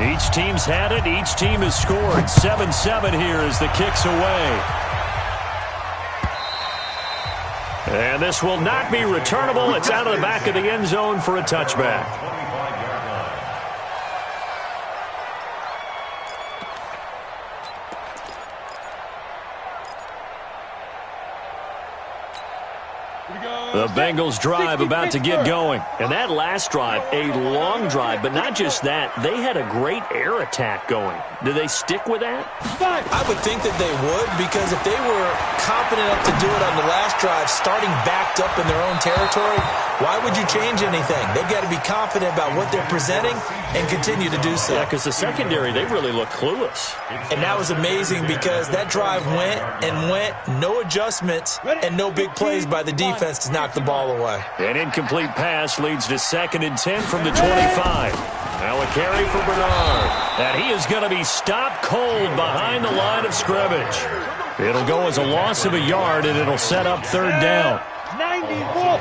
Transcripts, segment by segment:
Each team's had it. Each team has scored. 7-7 here as the kick's away. And this will not be returnable. It's out of the back of the end zone for a touchback. The Bengals drive about to get going. And that last drive, a long drive, but not just that. They had a great air attack going. Do they stick with that? I would think that they would, because if they were confident enough to do it on the last drive, starting backed up in their own territory, why would you change anything? They've got to be confident about what they're presenting and continue to do so. Yeah, because the secondary, they really look clueless. And that was amazing because that drive went and went, no adjustments, and no big plays by the defense to knock the ball away. An incomplete pass leads to 2nd and 10 from the 25. Now a carry for Bernard. And he is going to be stopped cold behind the line of scrimmage. It'll go as a loss of a yard, and it'll set up 3rd down. 94.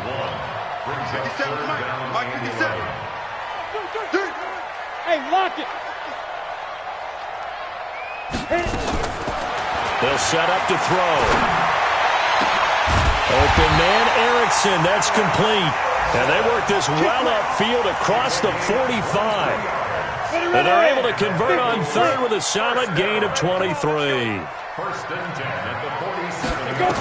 57, Mike 57. Hey, lock it. They'll set up to throw. Open man, Erickson. That's complete. And they work this well upfield across the 45. And they're able to convert on 3rd with a solid gain of 23. 1st and 10 at the 47.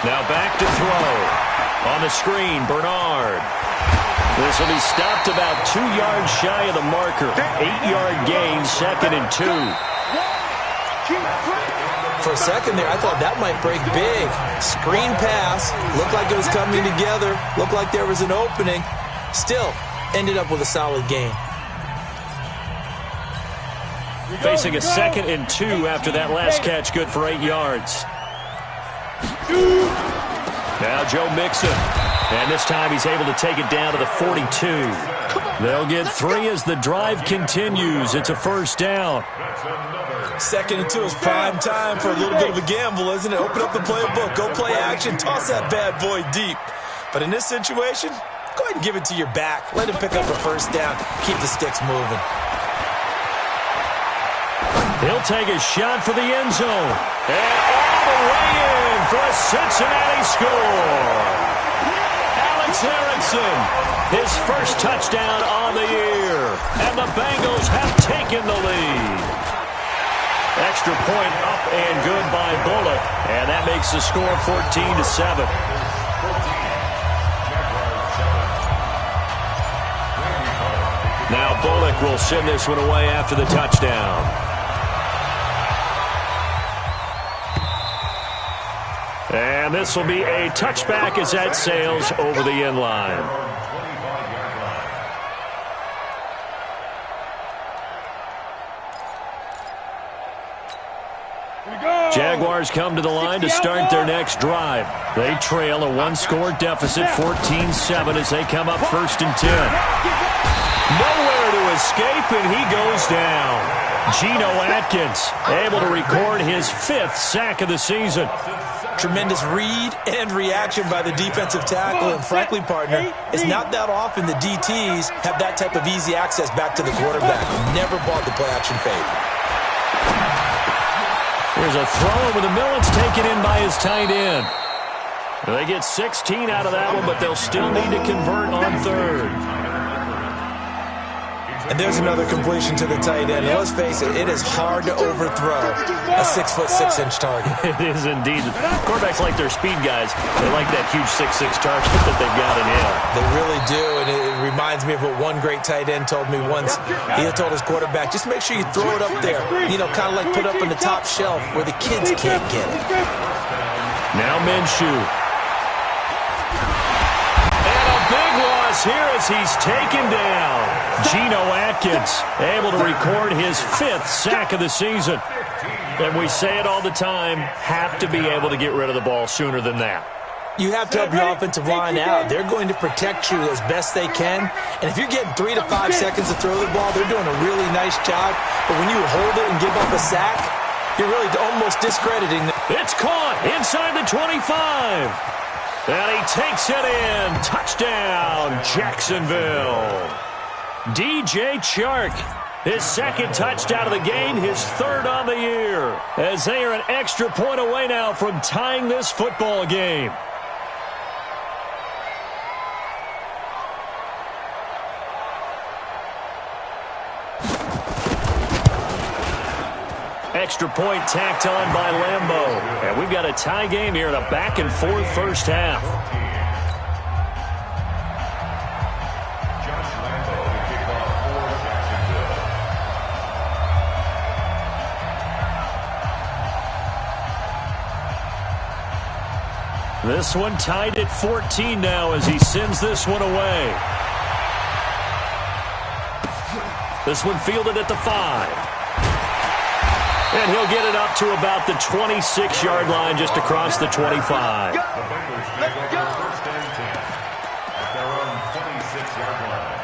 Now back to throw. On the screen, Bernard. This will be stopped about 2 yards shy of the marker. 8-yard gain, 2nd and 2. For a second there, I thought that might break big. Screen pass. Looked like it was coming together. Looked like there was an opening. Still, ended up with a solid gain. Facing a 2nd and 2 after that last catch, good for 8 yards. Now Joe Mixon. And this time he's able to take it down to the 42. They'll get 3 as the drive continues. It's a 1st down. 2nd and 2 is prime time for a little bit of a gamble, isn't it? Open up the playbook, go play action, toss that bad boy deep. But in this situation, go ahead and give it to your back. Let him pick up a 1st down. Keep the sticks moving. He'll take a shot for the end zone. And all the way in for a Cincinnati score. Alex Erickson, his first touchdown on the year. And the Bengals have taken the lead. Extra point up and good by Bullock. And that makes the score 14-7. Now Bullock will send this one away after the touchdown. And this will be a touchback as that sails over the end line. Jaguars come to the line to start their next drive. They trail a 1-score deficit, 14-7, as they come up 1st and 10. Nowhere to escape, and he goes down. Geno Atkins able to record his 5th sack of the season. Tremendous read and reaction by the defensive tackle, and frankly, partner, it's not that often the DTs have that type of easy access back to the quarterback. Never bought the play-action fade. Here's a throw over the middle. It's taken in by his tight end. They get 16 out of that one, but they'll still need to convert on 3rd. And there's another completion to the tight end. And let's face it, it is hard to overthrow a 6'6" target. It is indeed. Quarterbacks like their speed guys. They like that huge 6'6" target that they've got in him. They really do, and it reminds me of what one great tight end told me once. He told his quarterback, just make sure you throw it up there. You know, kind of like put it up on the top shelf where the kids can't get it. Now Minshew. And a big loss here as he's taken down. Geno Atkins able to record his 5th sack of the season. And we say it all the time, have to be able to get rid of the ball sooner than that. You have to help your offensive line out. They're going to protect you as best they can. And if you're getting 3 to 5 seconds to throw the ball, they're doing a really nice job. But when you hold it and give up a sack, you're really almost discrediting them. It's caught inside the 25. And he takes it in. Touchdown, Jacksonville. DJ Chark His second touchdown of the game, his third on the year. As they are an extra point away now from tying this football game. Extra point tacked on by Lambeau. And we've got a tie game here in a back-and-forth first half. This one tied at 14 now as he sends this one away. This one fielded at the 5. And he'll get it up to about the 26-yard line just across the 25. The Bengals take over first and 10 at their own 26-yard line.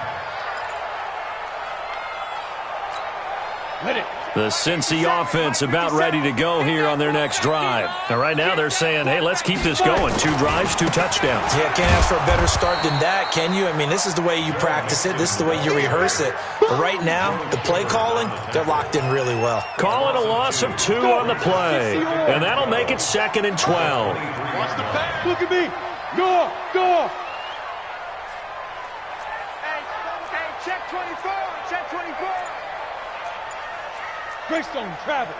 Hit it. The Cincy offense about ready to go here on their next drive. Now, right now they're saying, hey, let's keep this going. 2 drives, 2 touchdowns. Yeah, can't ask for a better start than that, can you? I mean, this is the way you practice it. This is the way you rehearse it. But right now, the play calling, they're locked in really well. Call it a loss of 2 on the play. And that'll make it 2nd and 12. Watch the back. Look at me. Go. Hey, check 24. Check 24. Greystone travel.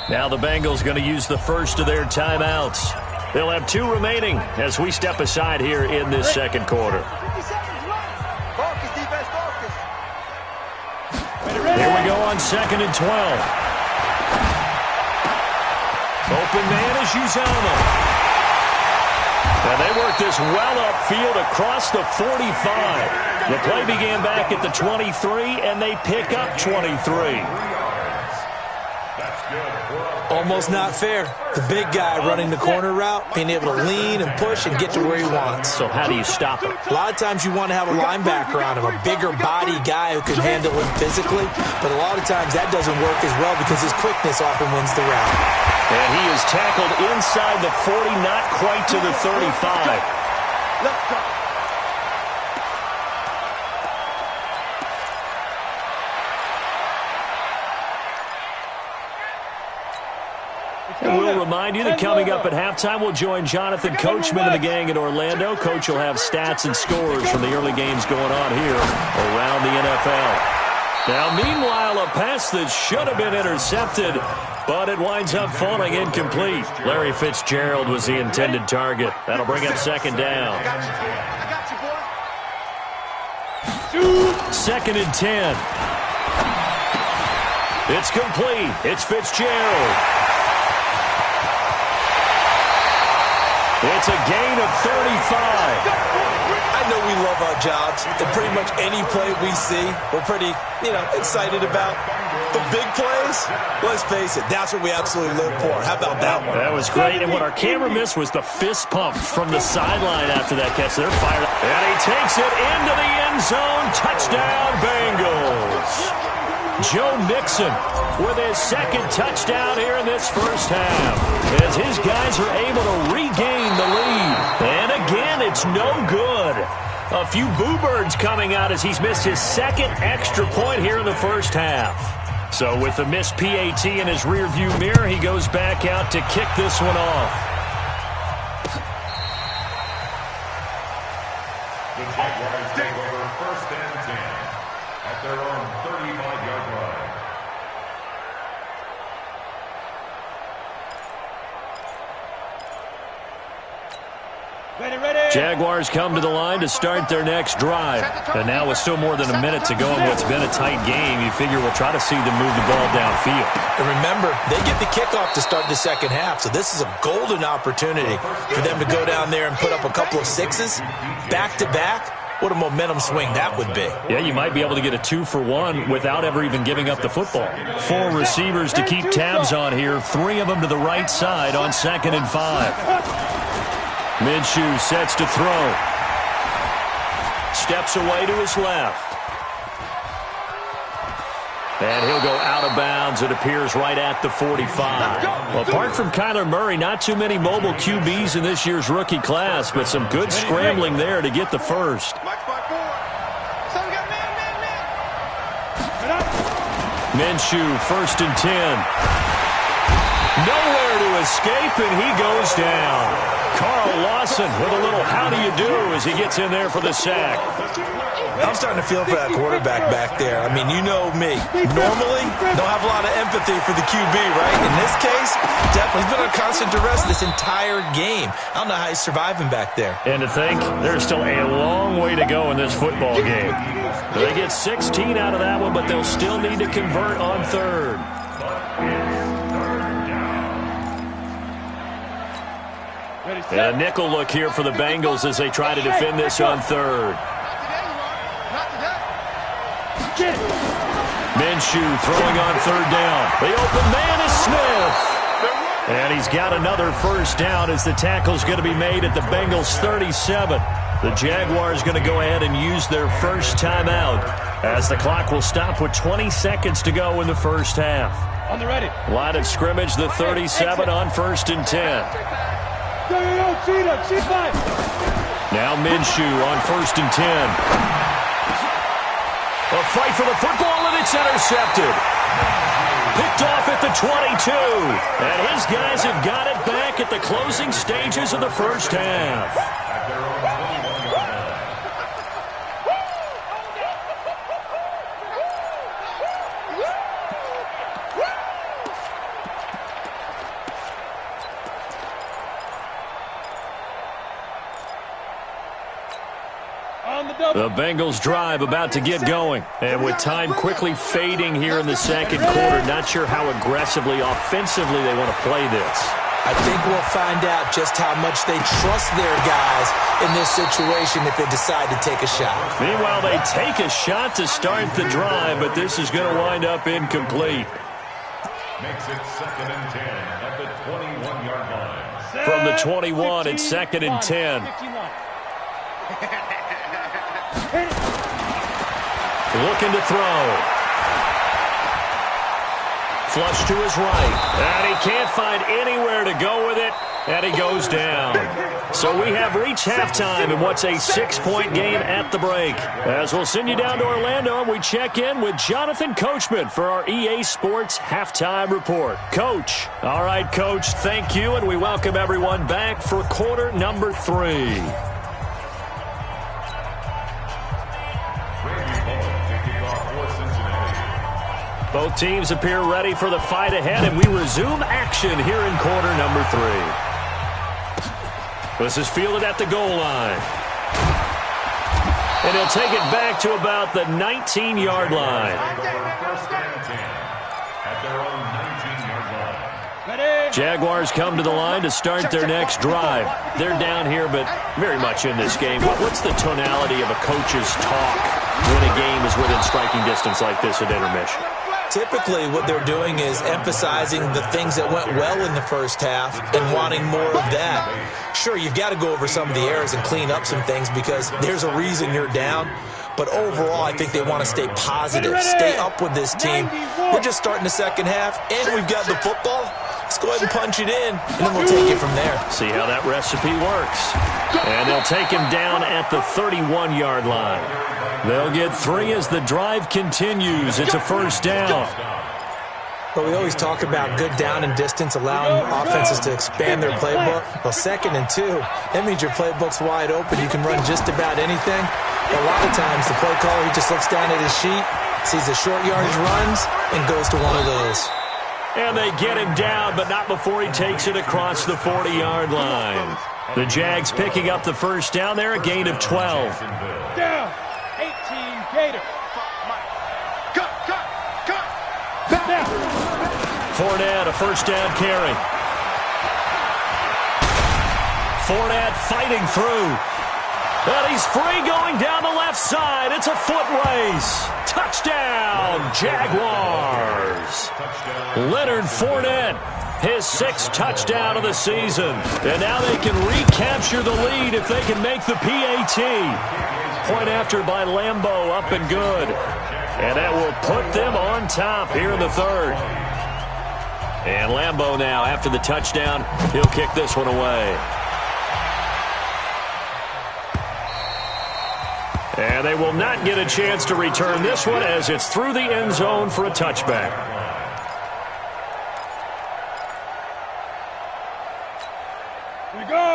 Now the Bengals going to use the first of their timeouts. They'll have 2 remaining as we step aside here in this second quarter. 50 seconds left. Focus, defense, focus. Here we go on 2nd and 12. Open man is Uzama. And they work this well upfield across the 45. The play began back at the 23, and they pick up 23. Almost not fair. The big guy running the corner route, being able to lean and push and get to where he wants. So how do you stop him? A lot of times you want to have a linebacker on him, a bigger body guy who can handle him physically. But a lot of times that doesn't work as well because his quickness often wins the route. And he is tackled inside the 40, not quite to the 35. Let's go. And we'll remind you that coming up at halftime, we'll join Jonathan Coachman and the gang in Orlando. Coach will have stats and scores from the early games going on here around the NFL. Now, meanwhile, a pass that should have been intercepted, but it winds up falling incomplete. Larry Fitzgerald was the intended target. That'll bring up 2nd down. I got you, boy. 2nd and 10. It's complete. It's Fitzgerald. It's a gain of 35. I know we love our jobs, and pretty much any play we see, we're pretty, excited about. The big plays, let's face it, that's what we absolutely live for. How about that one? That was great, and what our camera missed was the fist pump from the sideline after that catch. They're fired up. And he takes it into the end zone. Touchdown, Bengals. Joe Mixon with his 2nd touchdown here in this first half as his guys are able to regain the lead. And again, it's no good. A few boo birds coming out as he's missed his 2nd extra point here in the first half. So with the missed PAT in his rearview mirror, he goes back out to kick this one off. The Jaguars take over first and 10 at their own 35-yard line. Ready. Jaguars come to the line to start their next drive. And now with still more than a minute to go in what's been a tight game, you figure we'll try to see them move the ball downfield. And remember, they get the kickoff to start the second half, so this is a golden opportunity for them to go down there and put up a couple of 6s back-to-back. What a momentum swing that would be. Yeah, you might be able to get a 2-for-1 without ever even giving up the football. 4 receivers to keep tabs on here, 3 of them to the right side on 2nd and 5. Minshew sets to throw. Steps away to his left. And he'll go out of bounds, it appears, right at the 45. Well, apart from Kyler Murray, not too many mobile QBs in this year's rookie class, but some good scrambling there to get the first. Mike 5-4. Son got man. Minshew, 1st and 10. Nowhere to escape, and he goes down. Carl Lawson with a little how do you do as he gets in there for the sack. I'm starting to feel for that quarterback back there. I mean, you know me. Normally, don't have a lot of empathy for the QB, right? In this case, definitely he's been on constant duress this entire game. I don't know how he's surviving back there. And to think, there's still a long way to go in this football game. They get 16 out of that one, but they'll still need to convert on 3rd. And a nickel look here for the Bengals as they try to defend this on 3rd. Minshew throwing on 3rd down. The open man is Smith. And he's got another 1st down as the tackle's going to be made at the Bengals 37. The Jaguars going to go ahead and use their 1st timeout as the clock will stop with 20 seconds to go in the 1st half. On the ready. Line of scrimmage, the 37 on 1st and 10. Now Minshew on 1st and 10. A fight for the football, and it's intercepted. Picked off at the 22. And his guys have got it back at the closing stages of the 1st half. The Bengals drive about to get going. And with time quickly fading here in the 2nd quarter, not sure how aggressively, offensively they want to play this. I think we'll find out just how much they trust their guys in this situation if they decide to take a shot. Meanwhile, they take a shot to start the drive, but this is going to wind up incomplete. Makes it 2nd and 10 at the 21-yard line. From the 21, it's 2nd and 10. Looking to throw. Flush to his right. And he can't find anywhere to go with it. And he goes down. So we have reached halftime in what's a 6-point game at the break. As we'll send you down to Orlando, and we check in with Jonathan Coachman for our EA Sports Halftime Report. Coach. All right, Coach, thank you, and we welcome everyone back for quarter number 3. Both teams appear ready for the fight ahead, and we resume action here in quarter number 3. This is fielded at the goal line. And he'll take it back to about the 19-yard line. Jaguars come to the line to start their next drive. They're down here, but very much in this game. What's the tonality of a coach's talk when a game is within striking distance like this at intermission? Typically, what they're doing is emphasizing the things that went well in the 1st half and wanting more of that. Sure, you've got to go over some of the errors and clean up some things because there's a reason you're down. But overall, I think they want to stay positive, stay up with this team. We're just starting the 2nd half, and we've got the football. Let's go ahead and punch it in, and then we'll take it from there. See how that recipe works. And they'll take him down at the 31-yard line. They'll get 3 as the drive continues. It's a 1st down. But we always talk about good down and distance, allowing offenses to expand their playbook. Well, 2nd and 2, that means your playbook's wide open. You can run just about anything. A lot of times, the play caller, he just looks down at his sheet, sees the short yardage runs, and goes to one of those. And they get him down, but not before he takes it across the 40-yard line. The Jags picking up the 1st down there, a gain of 12. Down. 18 Gators. Cut. Now. Fournette, a 1st down carry. Fournette fighting through. And he's free going down the left side. It's a foot race. Touchdown, Jaguars. Leonard Fournette, his 6th touchdown of the season. And now they can recapture the lead if they can make the PAT. Point after by Lambeau, up and good. And that will put them on top here in the 3rd. And Lambeau now, after the touchdown, he'll kick this one away. And they will not get a chance to return this one as it's through the end zone for a touchback.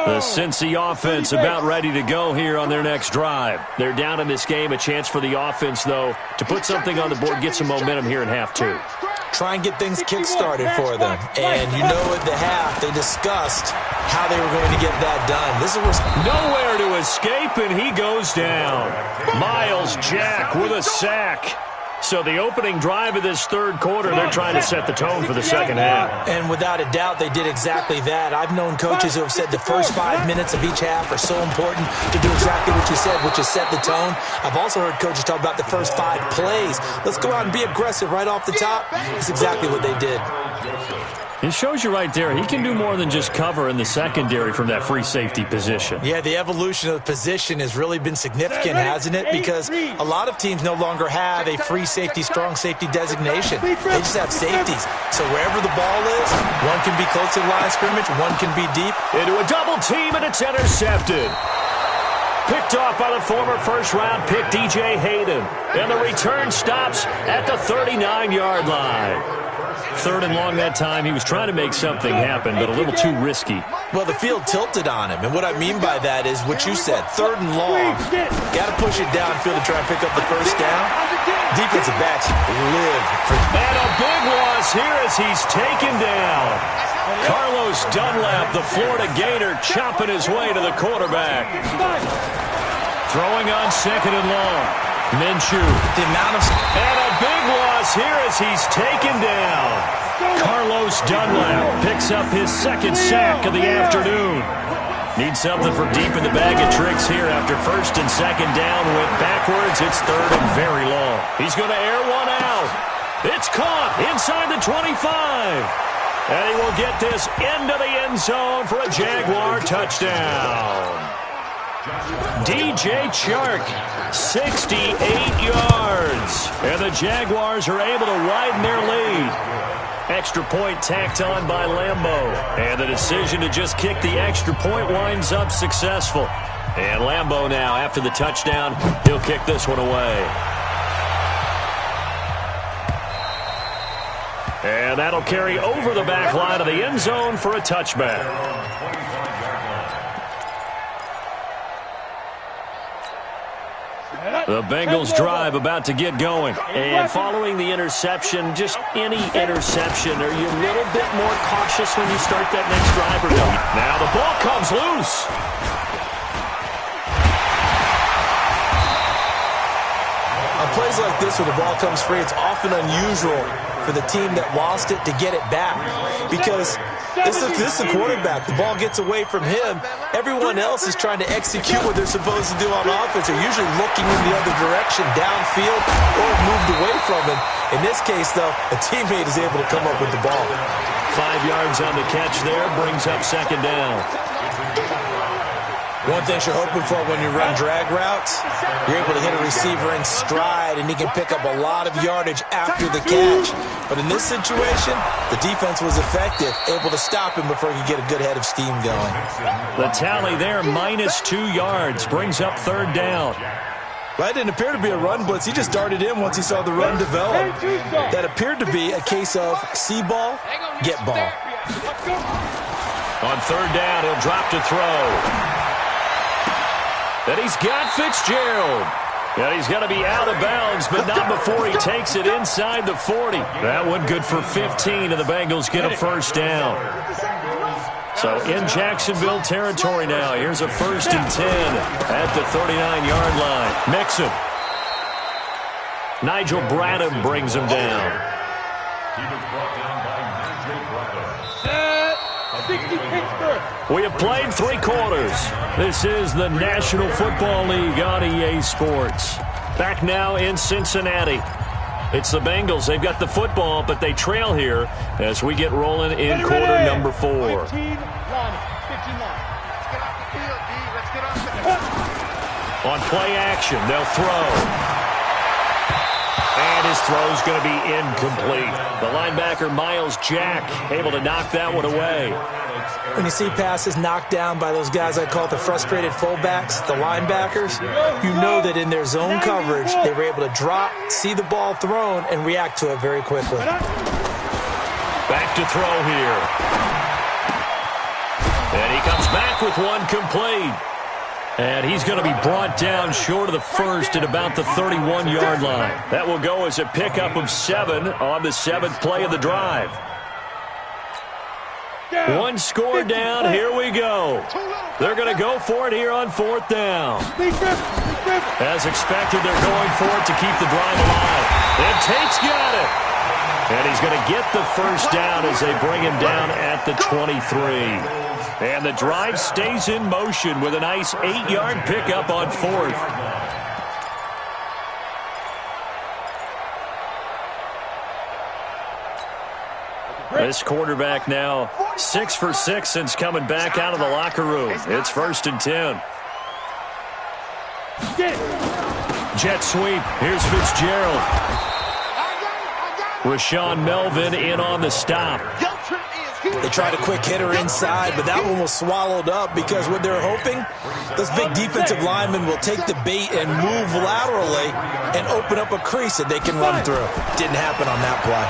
The Cincy offense about ready to go here on their next drive. They're down in this game. A chance for the offense, though, to put something on the board, get some momentum here in half two. Try and get things kick-started for them. And you know at the half, they discussed how they were going to get that done. This was nowhere to escape, and he goes down. Miles Jack with a sack. So the opening drive of this third quarter, they're trying to set the tone for the second half. And without a doubt, they did exactly that. I've known coaches who have said the first 5 minutes of each half are so important to do exactly what you said, which is set the tone. I've also heard coaches talk about the first 5 plays. Let's go out and be aggressive right off the top. That's exactly what they did. It shows you right there, he can do more than just cover in the secondary from that free safety position. Yeah, the evolution of the position has really been significant, hasn't it? Because a lot of teams no longer have a free safety, strong safety designation. They just have safeties. So wherever the ball is, one can be close to the line of scrimmage, one can be deep. Into a double team, and it's intercepted. Picked off by the former first-round pick, DJ Hayden. And the return stops at the 39-yard line. Third and long that time. He was trying to make something happen, but a little too risky. Well, the field tilted on him, and what I mean by that is what you said. Third and long, got to push it downfield to try and pick up the first down. Defensive backs live for that. And a big loss here as he's taken down. Carlos Dunlap, the Florida Gator, chopping his way to the quarterback. Throwing on second and long. Minshew. The amount of... And a big loss here as he's taken down. Carlos Dunlap picks up his second sack of the afternoon. Needs something for deep in the bag of tricks here after first and second down. Went backwards. It's third and very long. He's going to air one out. It's caught inside the 25. And he will get this into the end zone for a Jaguar touchdown. DJ Chark, 68 yards. And the Jaguars are able to widen their lead. Extra point tacked on by Lambeau. And the decision to just kick the extra point winds up successful. And Lambeau now, after the touchdown, he'll kick this one away. And that'll carry over the back line of the end zone for a touchback. The Bengals drive about to get going. And following the interception, just any interception, are you a little bit more cautious when you start that next drive or no? Now the ball comes loose. On plays like this where the ball comes free, it's often unusual for the team that lost it to get it back. Because this is the quarterback. The ball gets away from him. Everyone else is trying to execute what they're supposed to do on offense. They're usually looking in the other direction, downfield, or moved away from him. In this case, though, a teammate is able to come up with the ball. 5 yards on the catch there, brings up second down. One thing you're hoping for when you run drag routes, you're able to hit a receiver in stride, and he can pick up a lot of yardage after the catch. But in this situation, the defense was effective, able to stop him before he could get a good head of steam going. The tally there, -2 yards, brings up third down. Well, that didn't appear to be a run blitz. He just darted in once he saw the run develop. That appeared to be a case of see ball, get ball. On third down, he'll drop to throw. And he's got Fitzgerald. And he's going to be out of bounds, but not before he takes it inside the 40. That one good for 15, and the Bengals get a first down. So in Jacksonville territory now. Here's a 1st and 10 at the 39-yard line. Mixon. Nigel Bradham brings him down. He was brought down by Nigel Bradham. We have played 3 quarters. This is the National Football League on EA Sports. Back now in Cincinnati. It's the Bengals. They've got the football, but they trail here as we get rolling in quarter number 4. On play action, they'll throw. And This throw's going to be incomplete. The linebacker, Miles Jack, able to knock that one away. When you see passes knocked down by those guys I call the frustrated fullbacks, the linebackers, you know that in their zone coverage, they were able to drop, see the ball thrown, and react to it very quickly. Back to throw here. And he comes back with one complete. And he's going to be brought down short of the first at about the 31-yard line. That will go as a pickup of 7 on the 7th play of the drive. One score down. Here we go. They're going to go for it here on 4th down. As expected, they're going for it to keep the drive alive. And Tate's got it. And he's going to get the first down as they bring him down at the 23. And the drive stays in motion with a nice 8-yard pickup on 4th. This quarterback now 6 for 6 since coming back out of the locker room. It's 1st and 10. Jet sweep. Here's Fitzgerald. Rashawn Melvin in on the stop. They tried a quick hitter inside, but that one was swallowed up because what they're hoping, those big defensive linemen will take the bait and move laterally and open up a crease that they can run through. Didn't happen on that play.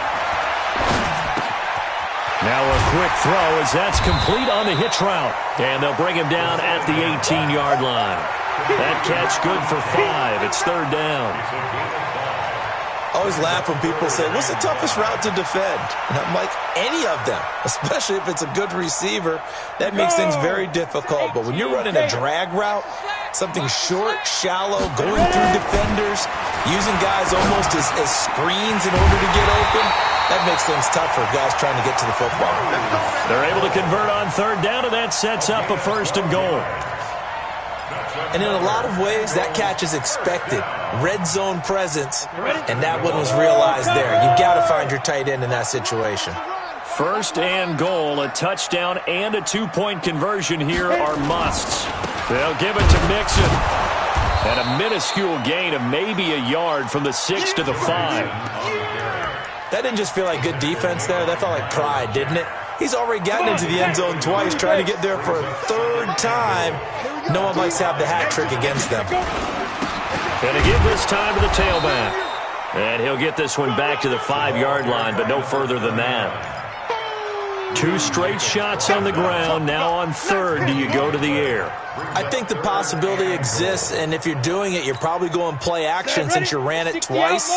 Now a quick throw as that's complete on the hitch route. And they'll bring him down at the 18-yard line. That catch good for 5. It's 3rd down. I always laugh when people say, what's the toughest route to defend? And I'm like, any of them, especially if it's a good receiver. That makes things very difficult. But when you're running a drag route, something short, shallow, going through defenders, using guys almost as screens in order to get open, that makes things tough for guys trying to get to the football. They're able to convert on 3rd down, and that sets up a 1st and goal. And in a lot of ways, that catch is expected. Red zone presence, and that one was realized there. You've got to find your tight end in that situation. 1st and goal, a touchdown and a 2-point conversion here are musts. They'll give it to Mixon. And a minuscule gain of maybe a yard from the 6 to the 5. That didn't just feel like good defense there. That felt like pride, didn't it? He's already gotten into the end zone twice, trying to get there for a 3rd time. No one likes to have the hat trick against them. And to give this time to the tailback. And he'll get this one back to the 5-yard line, but no further than that. 2 straight shots on the ground. Now on 3rd, do you go to the air? I think the possibility exists, and if you're doing it, you're probably going play action since you ran it twice.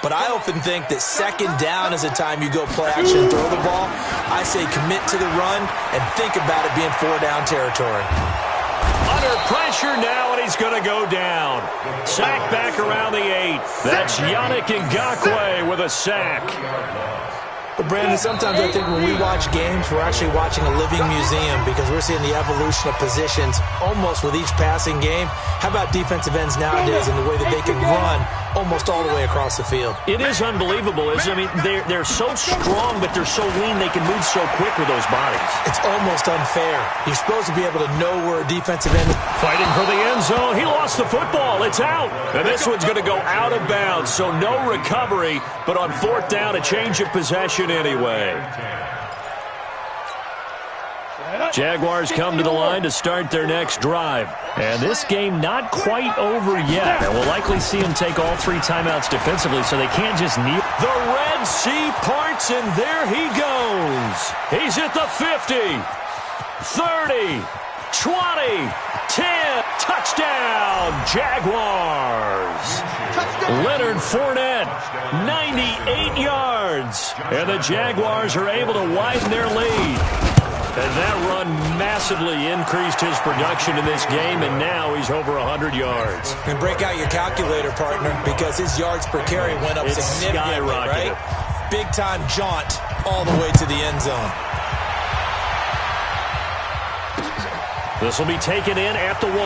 But I often think that 2nd down is the time you go play action and throw the ball. I say commit to the run and think about it being 4-down territory. Under pressure now, and he's going to go down. Sack back around the 8. That's Yannick Ngakoue with a sack. But, Brandon, sometimes I think when we watch games, we're actually watching a living museum because we're seeing the evolution of positions almost with each passing game. How about defensive ends nowadays and the way that they can run almost all the way across the field? It is unbelievable, isn't it? I mean, they're so strong, but they're so lean they can move so quick with those bodies. It's almost unfair. You're supposed to be able to know where a defensive end is. Fighting for the end zone. He lost the football. It's out. And this one's going to go out of bounds, so no recovery, but on 4th down, a change of possession anyway. Jaguars come to the line to start their next drive. And this game not quite over yet. And we'll likely see them take all 3 timeouts defensively, so they can't just kneel. The Red Sea parts, and there he goes. He's at the 50, 30, 20, 10. Touchdown, Jaguars. Leonard Fournette, 98 yards. And the Jaguars are able to widen their lead. And that run massively increased his production in this game, and now he's over 100 yards. And break out your calculator, partner, because his yards per carry went up significantly, right? Big-time jaunt all the way to the end zone. This will be taken in at the 1.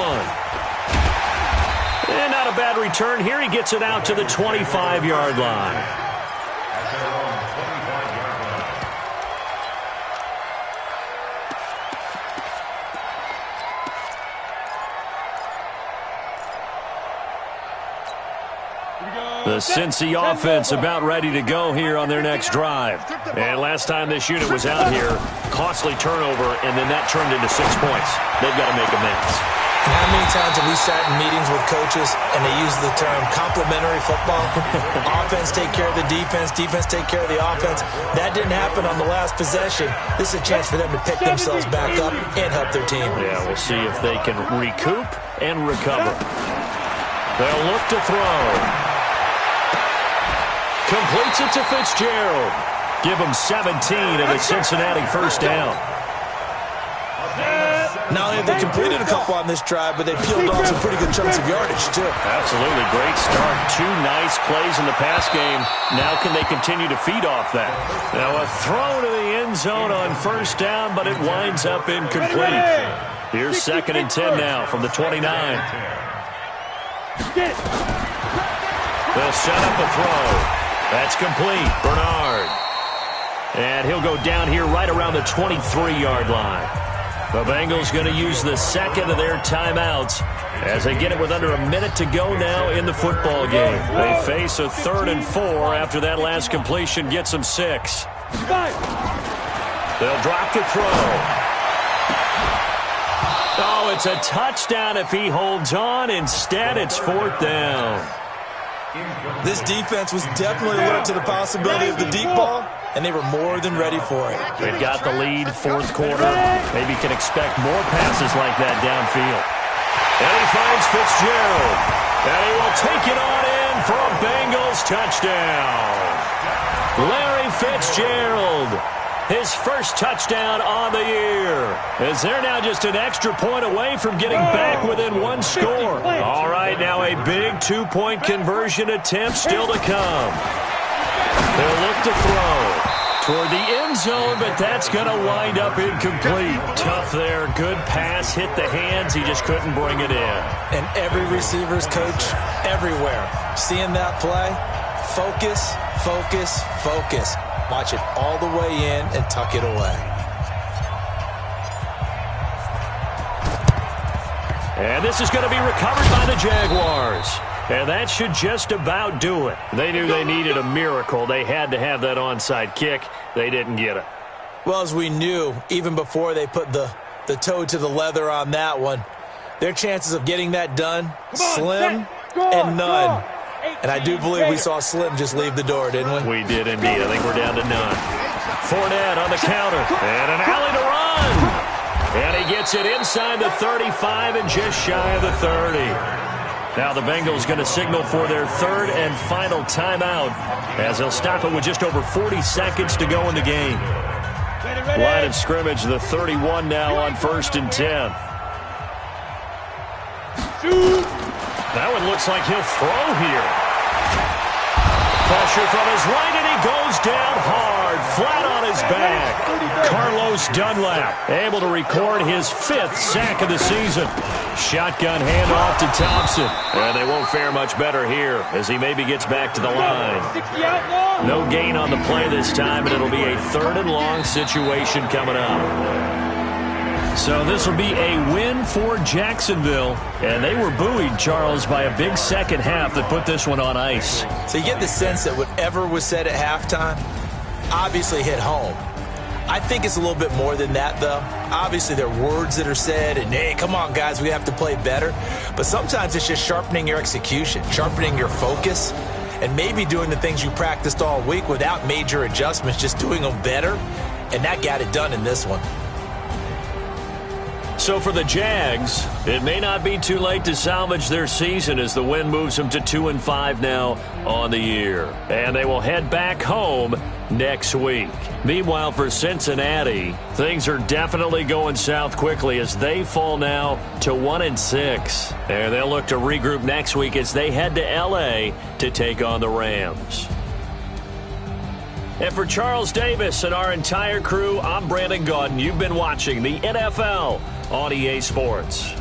And not a bad return here. He gets it out to the 25-yard line. The Cincy offense about ready to go here on their next drive. And last time this unit was out here, costly turnover, and then that turned into 6 points. They've got to make amends. How many times have we sat in meetings with coaches and they use the term complementary football? Offense take care of the defense, defense take care of the offense. That didn't happen on the last possession. This is a chance for them to pick themselves back up and help their team. Yeah, we'll see if they can recoup and recover. They'll look to throw. Completes it to Fitzgerald. Give him 17 and a Cincinnati first down. Not only have they completed a couple on this drive, but they peeled off some pretty good chunks of yardage, too. Absolutely. Great start. 2 nice plays in the pass game. Now can they continue to feed off that? Now a throw to the end zone on first down, but it winds up incomplete. Here's 2nd and 10 now from the 29. They'll set up a throw. That's complete. Bernard. And he'll go down here right around the 23-yard line. The Bengals going to use the second of their timeouts as they get it with under a minute to go now in the football game. They face a 3rd and 4 after that last completion gets them 6. They'll drop the throw. Oh, it's a touchdown if he holds on. Instead, it's 4th down. This defense was definitely alert to the possibility of the deep ball, and they were more than ready for it. They've got the lead, 4th quarter. Maybe can expect more passes like that downfield. And he finds Fitzgerald. And he will take it on in for a Bengals touchdown. Larry Fitzgerald, his first touchdown on the year, as they're now just an extra point away from getting back within 1 score. All right, now a big 2-point conversion attempt still to come. They'll look to throw toward the end zone, but that's going to wind up incomplete. Tough there. Good pass. Hit the hands. He just couldn't bring it in. And every receiver's coach everywhere, seeing that play, focus, focus, focus. Watch it all the way in and tuck it away. And this is going to be recovered by the Jaguars. And that should just about do it. They knew they needed a miracle. They had to have that onside kick. They didn't get it. Well, as we knew, even before they put the toe to the leather on that one, their chances of getting that done, slim and none. And I do believe we saw Slim just leave the door, didn't we? We did indeed. I think we're down to none. Fournette on the counter. And an alley to run. And he gets it inside the 35 and just shy of the 30. Now the Bengals going to signal for their 3rd and final timeout as they'll stop it with just over 40 seconds to go in the game. Line of scrimmage, the 31 now on 1st and 10. That one looks like he'll throw here. Pressure from his right, and he goes down hard, flat on his back. Carlos Dunlap able to record his 5th sack of the season. Shotgun handoff to Thompson. And they won't fare much better here as he maybe gets back to the line. No gain on the play this time, and it'll be a 3rd and long situation coming up. So this will be a win for Jacksonville. And they were buoyed, Charles, by a big second half that put this one on ice. So you get the sense that whatever was said at halftime obviously hit home. I think it's a little bit more than that, though. Obviously, there are words that are said, and, hey, come on, guys, we have to play better. But sometimes it's just sharpening your execution, sharpening your focus, and maybe doing the things you practiced all week without major adjustments, just doing them better. And that got it done in this one. So for the Jags, it may not be too late to salvage their season as the win moves them to 2-5 now on the year. And they will head back home next week. Meanwhile, for Cincinnati, things are definitely going south quickly as they fall now to 1-6. And they'll look to regroup next week as they head to L.A. to take on the Rams. And for Charles Davis and our entire crew, I'm Brandon Gaudin. You've been watching the NFL on EA Sports.